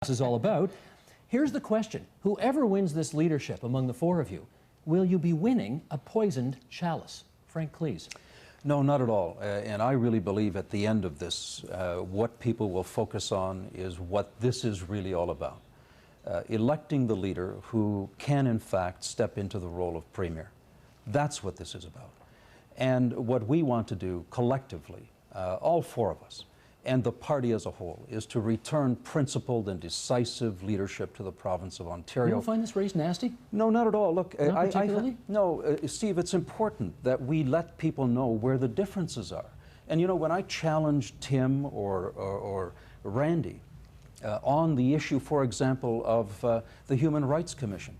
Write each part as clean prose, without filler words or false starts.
is all about. Here's the question. Whoever wins this leadership among the four of you, will you be winning a poisoned chalice? Frank Cleese. No, not at all. And I really believe at the end of this, what people will focus on is what this is really all about. Electing the leader who can, in fact, step into the role of premier. That's what this is about. And what we want to do collectively, all four of us, and the party as a whole, is to return principled and decisive leadership to the province of Ontario. You don't find this race nasty? No, not at all. Look, not particularly? Steve, it's important that we let people know where the differences are. And you know, when I challenge Tim or Randy on the issue, for example, of the Human Rights Commission,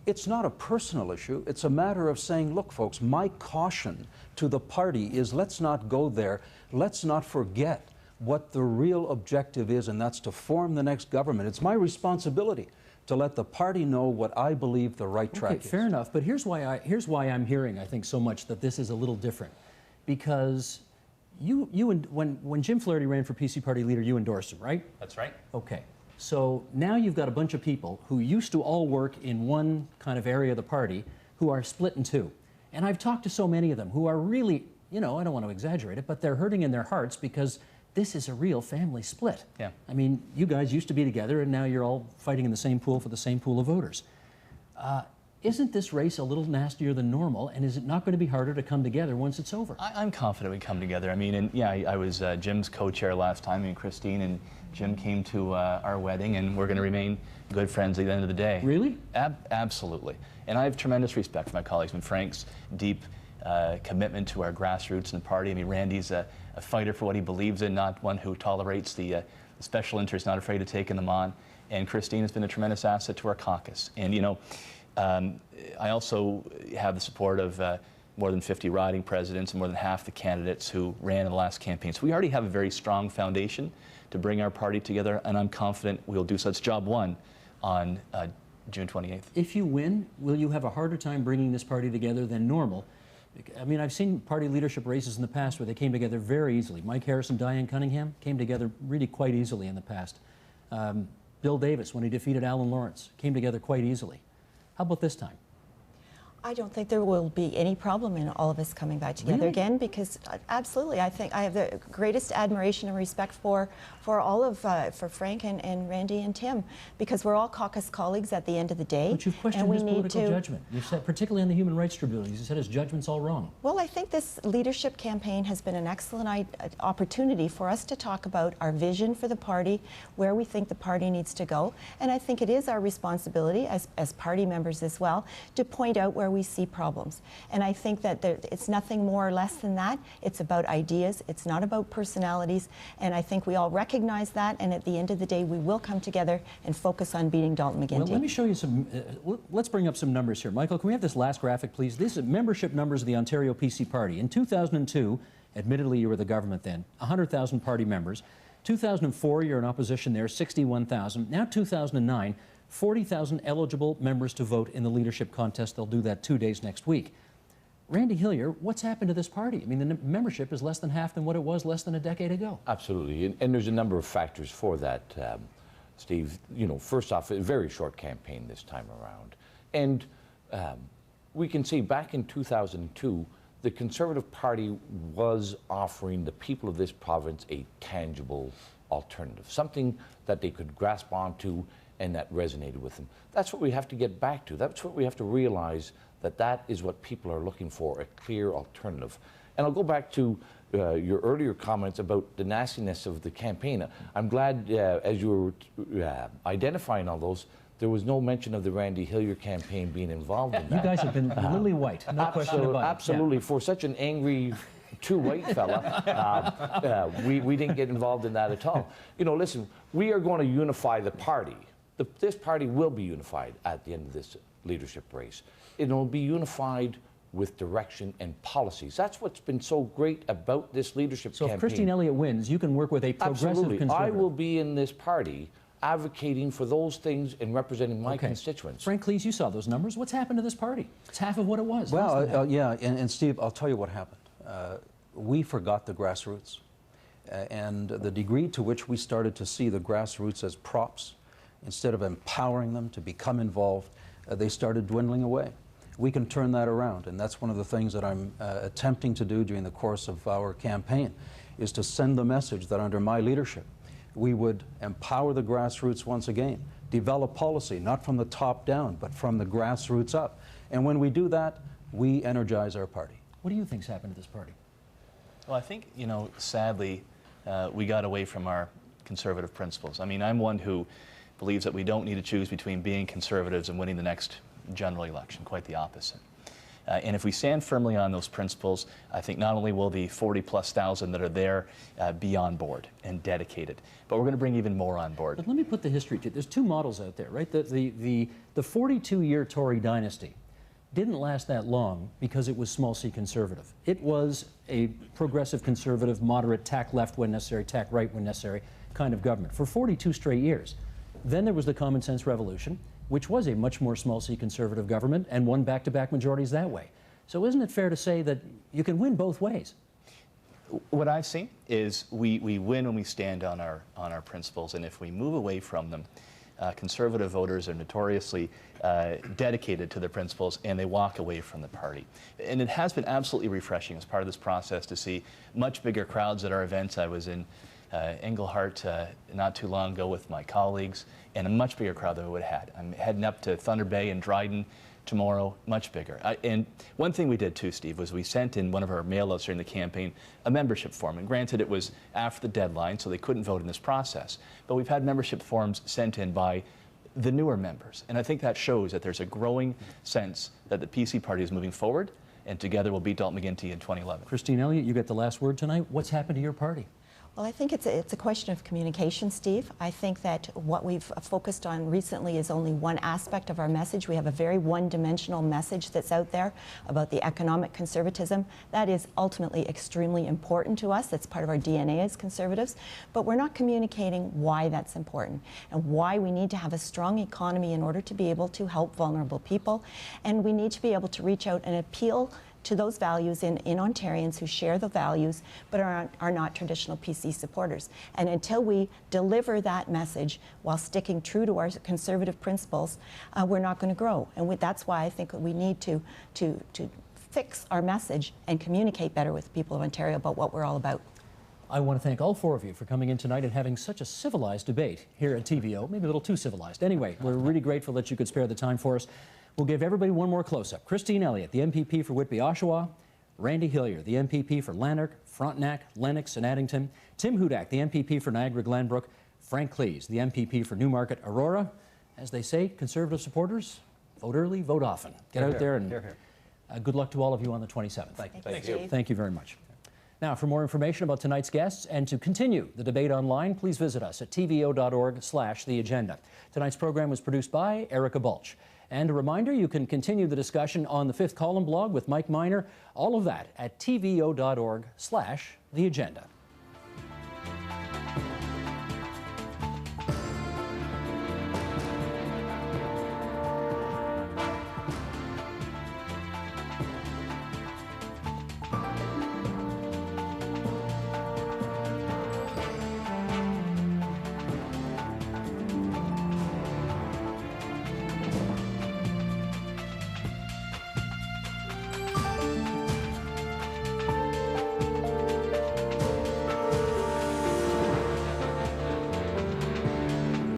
it's not a personal issue. It's a matter of saying, look, folks, my caution to the party is let's not go there. Let's not forget what the real objective is, and that's to form the next government. It's my responsibility to let the party know what I believe the right track is. Fair enough, but here's why I'm hearing, I think, so much that this is a little different. Because when Jim Flaherty ran for PC party leader, you endorsed him, right? That's right. Okay. So now you've got a bunch of people who used to all work in one kind of area of the party who are split in two. And I've talked to so many of them who are really, you know, I don't want to exaggerate it, but they're hurting in their hearts because this is a real family split. Yeah. I mean, you guys used to be together and now you're all fighting in the same pool for the same pool of voters. Isn't this race a little nastier than normal, and is it not going to be harder to come together once it's over? I'm confident we come together. I mean, and yeah, I was Jim's co-chair last time, and Christine and Jim came to our wedding, and we're going to remain good friends at the end of the day. Really? Absolutely. And I have tremendous respect for my colleagues, and Frank's deep commitment to our grassroots and the party. I mean, Randy's a fighter for what he believes in, not one who tolerates the special interests, not afraid of taking them on. And Christine has been a tremendous asset to our caucus. And, you know, I also have the support of more than 50 riding presidents and more than half the candidates who ran in the last campaign. So we already have a very strong foundation to bring our party together, and I'm confident we'll do so. It's job one on June 28th. If you win, will you have a harder time bringing this party together than normal? I mean, I've seen party leadership races in the past where they came together very easily. Mike Harris and Diane Cunningham came together really quite easily in the past. Bill Davis, when he defeated Alan Lawrence, came together quite easily. How about this time? I don't think there will be any problem in all of us coming back together again, because absolutely, I think I have the greatest admiration and respect for all of for Frank and Randy and Tim, because we're all caucus colleagues at the end of the day. But you've questioned his political judgment. You've said, particularly on the human rights tribunal, you said his judgment's all wrong. Well, I think this leadership campaign has been an excellent opportunity for us to talk about our vision for the party, where we think the party needs to go, and I think it is our responsibility as party members as well to point out where we see problems. And I think that it's nothing more or less than that. It's about ideas. It's not about personalities. And I think we all recognize that. And at the end of the day, we will come together and focus on beating Dalton McGuinty. Well, let me show you some, let's bring up some numbers here. Michael, can we have this last graphic, please? These are membership numbers of the Ontario PC Party. In 2002, admittedly you were the government then, 100,000 party members. 2004, you're in opposition there, 61,000. Now 2009, 40,000 eligible members to vote in the leadership contest. They'll do that 2 days next week. Randy Hillier, what's happened to this party? I mean, the membership is less than half than what it was less than a decade ago. Absolutely, and there's a number of factors for that, Steve. You know, first off, a very short campaign this time around. And we can see back in 2002, the Conservative Party was offering the people of this province a tangible alternative, something that they could grasp onto and that resonated with them. That's what we have to get back to. That's what we have to realize, that is what people are looking for, a clear alternative. And I'll go back to your earlier comments about the nastiness of the campaign. I'm glad, as you were identifying all those, there was no mention of the Randy Hillier campaign being involved in that. You guys have been lily white, no question about it. Absolutely, yeah. For such an angry too white fella, we didn't get involved in that at all. You know, listen, we are going to unify the party. This party will be unified at the end of this leadership race. It'll be unified with direction and policies. That's what's been so great about this leadership campaign. So if Christine Elliott wins, you can work with a progressive conservative. I will be in this party advocating for those things and representing my constituents. Frank Cleese, you saw those numbers. What's happened to this party? It's half of what it was. Well, yeah, and Steve, I'll tell you what happened. We forgot the grassroots. And the degree to which we started to see the grassroots as props instead of empowering them to become involved, they started dwindling away. We can turn that around, and that's one of the things that I'm attempting to do during the course of our campaign, is to send the message that under my leadership, we would empower the grassroots once again, develop policy, not from the top down, but from the grassroots up. And when we do that, we energize our party. What do you think's happened to this party? Well, I think, you know, sadly, we got away from our conservative principles. I mean, I'm one who believes that we don't need to choose between being conservatives and winning the next general election, quite the opposite. And if we stand firmly on those principles, I think not only will the 40+ thousand that are there be on board and dedicated, but we're going to bring even more on board. But let me put the history to it. There's two models out there, right? The 42-year Tory dynasty didn't last that long because it was small c conservative. It was a progressive conservative, moderate, tack left when necessary, tack right when necessary kind of government for 42 straight years. Then there was the Common Sense Revolution, which was a much more small c conservative government and won back-to-back majorities that way. So isn't it fair to say that you can win both ways? What I've seen is we win when we stand on our principles, and if we move away from them, conservative voters are notoriously dedicated to their principles, and they walk away from the party. And it has been absolutely refreshing as part of this process to see much bigger crowds at our events. I was in Englehart not too long ago with my colleagues, and a much bigger crowd than we would have had. I'm heading up to Thunder Bay and Dryden tomorrow, much bigger. And one thing we did too, Steve, was we sent in one of our mail-outs during the campaign a membership form. And granted, it was after the deadline, so they couldn't vote in this process. But we've had membership forms sent in by the newer members. And I think that shows that there's a growing sense that the PC party is moving forward, and together we'll beat Dalton McGuinty in 2011. Christine Elliott, you get the last word tonight. What's happened to your party? Well, I think it's a question of communication, Steve. I think that what we've focused on recently is only one aspect of our message. We have a very one-dimensional message that's out there about the economic conservatism. That is ultimately extremely important to us. That's part of our DNA as conservatives. But we're not communicating why that's important and why we need to have a strong economy in order to be able to help vulnerable people. And we need to be able to reach out and appeal to those values in Ontarians who share the values but are not traditional PC supporters. And until we deliver that message while sticking true to our conservative principles, we're not going to grow. And that's why I think we need to fix our message and communicate better with the people of Ontario about what we're all about. I want to thank all four of you for coming in tonight and having such a civilized debate here at TVO. Maybe a little too civilized. Anyway, we're really grateful that you could spare the time for us. We'll give everybody one more close-up. Christine Elliott, the MPP for Whitby-Oshawa. Randy Hillier, the MPP for Lanark, Frontenac, Lennox, and Addington. Tim Hudak, the MPP for Niagara-Glanbrook. Frank Cleese, the MPP for Newmarket, Aurora. As they say, conservative supporters, vote early, vote often. Get out there and good luck to all of you on the 27th. Thank you. Thank you very much. Now, for more information about tonight's guests and to continue the debate online, please visit us at tvo.org/theagenda. Tonight's program was produced by Erica Balch. And a reminder, you can continue the discussion on the Fifth Column blog with Mike Miner. All of that at tvo.org/theagenda.